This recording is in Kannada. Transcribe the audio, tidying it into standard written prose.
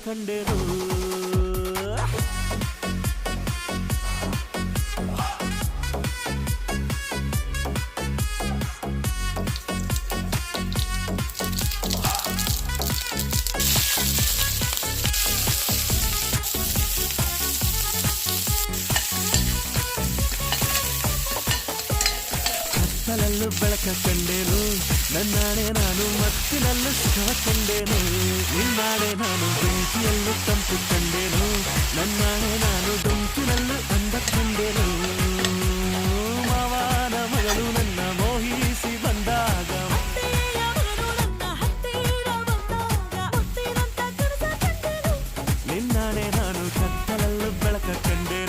ಕಂಡೆನು ಕತ್ತಲಲ್ಲೂ ಬೆಳಕ ಕಂಡೇನು ನನ್ನಾಣೆ ನಾನು ಮತ್ತಿನಲ್ಲೂ ಸುಖ ಕಂಡೇನು ನಿನ್ನಾಣೆ ನಾನು ಬೆಂಕಿಯಲ್ಲೂ ತಂಪು ಕಂಡೇನು ನನ್ನಾಣೆ ನಾನು ದುಂಕಿನಲ್ಲೂ ಅಂದ ಕಂಡೇನು ಮಾವನ ಮಗಳು ನನ್ನ ಮೋಹಿಸಿ ಬಂದಾಗ ನಿನ್ನಾಣೆ ನಾನು ಕತ್ತಲಲ್ಲೂ ಬೆಳಕ ಕಂಡೆ